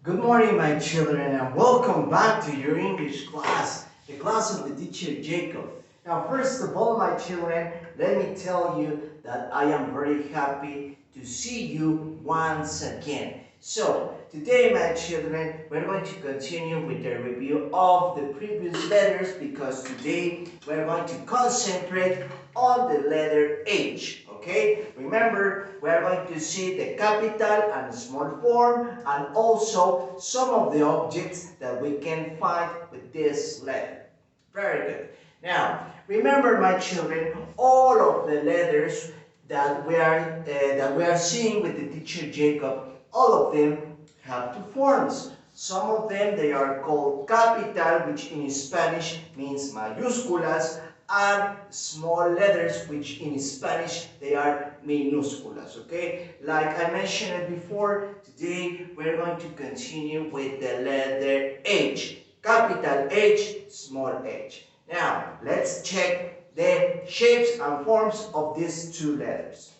Good morning, my children, and welcome back to your English class, the class of the teacher Jacob. Now, first of all, my children, let me tell you that I am very happy to see you once again. So, today, my children, we're going to continue with the review of the previous letters because today we're going to concentrate on the letter H. Okay, remember, we are going to see the capital and small form and also some of the objects that we can find with this letter. Very good. Now, remember, my children, all of the letters that we are seeing with the teacher Jacob, all of them have two forms. Some of them they are called capital, which in Spanish means mayúsculas, and small letters, which in Spanish they are minúsculas. Okay, like I mentioned it before, today we're going to continue with the letter H, capital H, small h. Now let's check the shapes and forms of these two letters.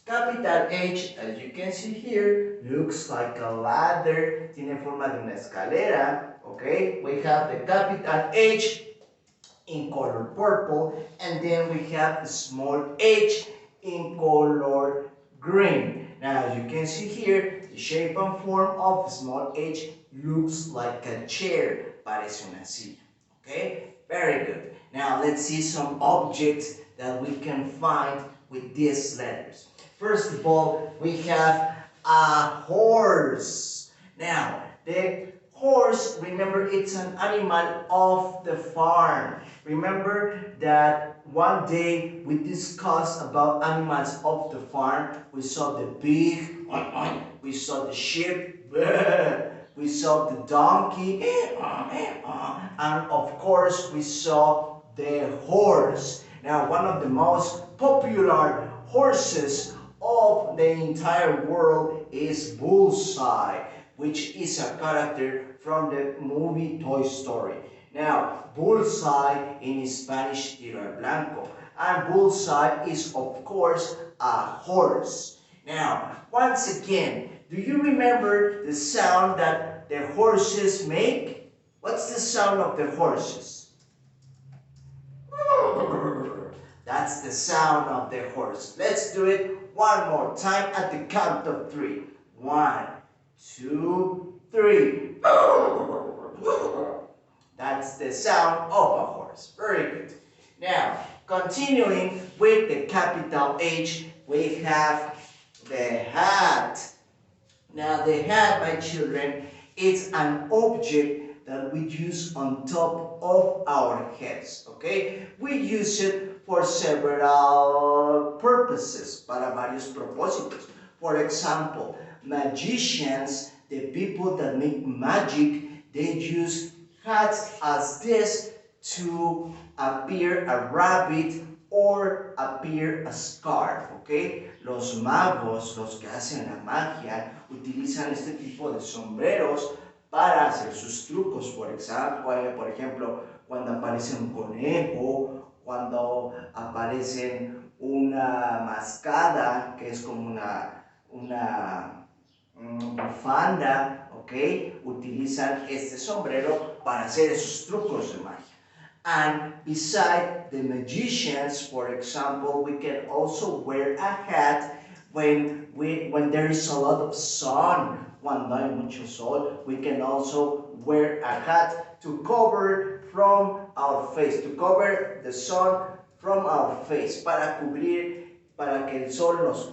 Capital H, as you can see here, looks like a ladder, tiene forma de una escalera. Okay, we have the capital H in color purple, and then we have the small h in color green. Now, as you can see here, the shape and form of the small h looks like a chair, parece una silla. Okay, very good. Now, let's see some objects that we can find with these letters. First of all, we have a horse. Now, the horse, remember, it's an animal of the farm. Remember that one day we discussed about animals of the farm. We saw the pig, we saw the sheep, we saw the donkey, and of course we saw the horse. Now, one of the most popular horses of the entire world is Bullseye, which is a character from the movie Toy Story. Now, Bullseye in Spanish, tiro al blanco, and Bullseye is of course a horse. Now, once again, do you remember the sound that the horses make? What's the sound of the horses? That's the sound of the horse. Let's do it one more time at the count of three. 1, 2, 3. That's the sound of a horse. Very good. Now, continuing with the capital H, we have the hat. Now, the hat, my children, is an object that we use on top of our heads. Okay? We use it for several purposes, para varios propósitos. For example, magicians, the people that make magic, they use hats as this to appear a rabbit or appear a scarf, okay? Los magos, los que hacen la magia, utilizan este tipo de sombreros para hacer sus trucos. Por ejemplo, cuando aparece un conejo, cuando aparecen una mascada, que es como una bufanda, ¿ok? Utilizan este sombrero para hacer esos trucos de magia. And beside the magicians, for example, we can also wear a hat when there is a lot of sun. Cuando hay mucho sol, we can also wear a hat to cover from our face, to cover the sun from our face, para cubrir, para que el sol nos,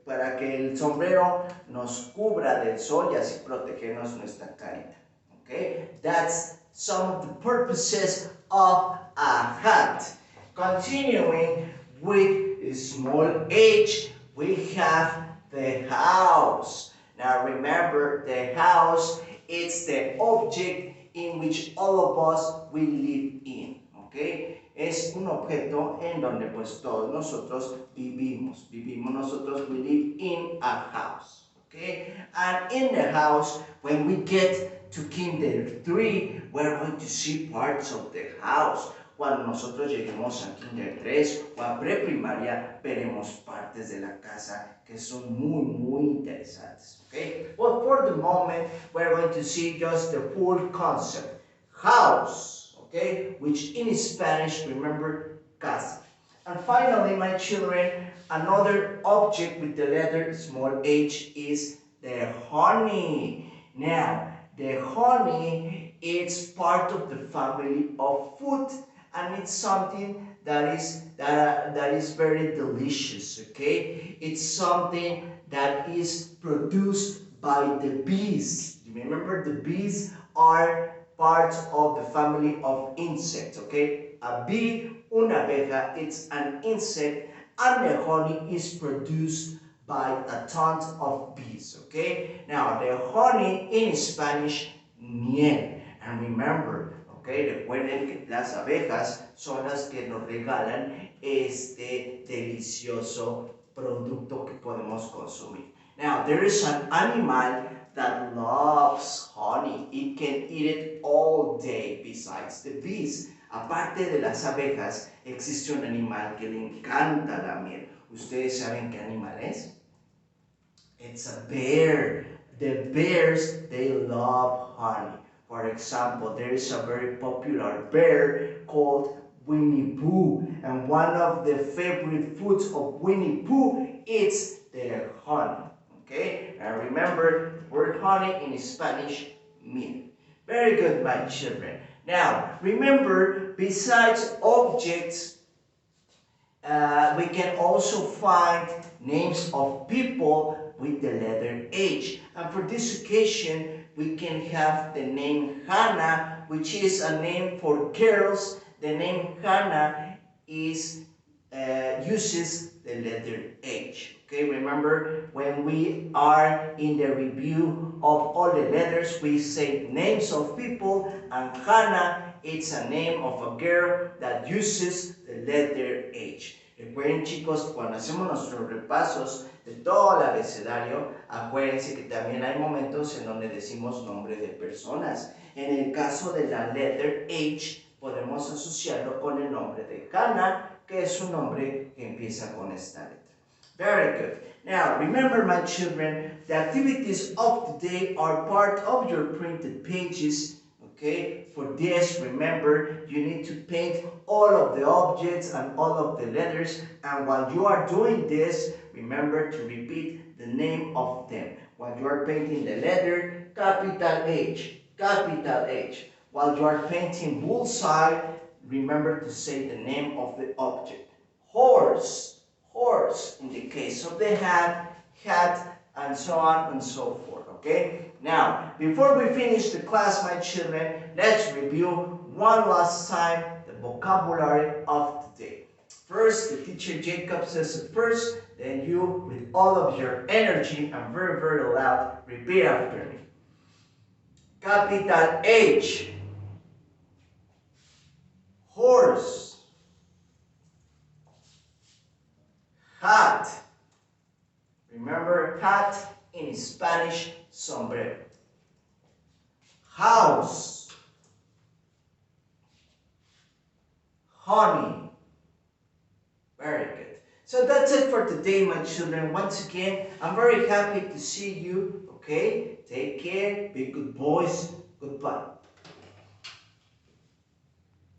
para que el sombrero nos cubra del sol y así protegernos nuestra carita. Okay, that's some of the purposes of a hat. Continuing with small h, we have the house. Now remember, the house is the object in which all of us will live in. Okay, es un objeto en donde pues todos nosotros vivimos. Nosotros, we live in a house. Okay, and in the house, when we get to Kinder 3, we're going to see parts of the house. Cuando nosotros lleguemos a Kinder 3 o a preprimaria, veremos partes de la casa que son muy interesantes. Okay? Well, for the moment, we're going to see just the full concept. House, okay? Which in Spanish, remember, casa. And finally, my children, another object with the letter small h is the honey. Now, the honey is part of the family of food, and it's something that is very delicious. Okay, it's something that is produced by the bees. Remember, the bees are part of the family of insects. Okay, a bee, una abeja, it's an insect, and the honey is produced by a ton of bees. Okay, now the honey in Spanish, miel. And remember, okay, recuerden que las abejas son las que nos regalan este delicioso producto que podemos consumir. Now, there is an animal that loves honey. It can eat it all day besides the bees. Aparte de las abejas, existe un animal que le encanta la miel. ¿Ustedes saben qué animal es? It's a bear. The bears, they love honey. For example, there is a very popular bear called Winnie Pooh, and one of the favorite foods of Winnie Pooh is the honey. Okay, and remember, the word honey in Spanish, miel. Very good, my children. Now, remember, besides objects, we can also find names of people with the letter H. And for this occasion, we can have the name Hannah, which is a name for girls. The name Hannah is uses the letter H. Okay, remember, when we are in the review of all the letters, we say names of people, and Hannah, it's a name of a girl that uses the letter H. Recuerden, chicos, cuando hacemos nuestros repasos de todo el abecedario, acuérdense que también hay momentos en donde decimos nombres de personas. En el caso de la letter H, podemos asociarlo con el nombre de Hannah, que es un nombre que empieza con esta letra. Very good. Now, remember, my children, the activities of the day are part of your printed pages. Okay, for this, remember, you need to paint all of the objects and all of the letters. And while you are doing this, remember to repeat the name of them. While you are painting the letter, capital H, capital H. While you are painting bullseye, remember to say the name of the object. Horse, horse, in the case of the hat, hat, and so on and so forth. Okay? Now, before we finish the class, my children, let's review one last time the vocabulary of the day. First, the teacher Jacob says it first, then you, with all of your energy and very loud, repeat after me. Capital H. Horse. Hat. Remember, hat in Spanish, sombrero. House. Honey. Very good. So that's it for today, my children. Once again, I'm very happy to see you. Okay? Take care. Be good boys. Goodbye.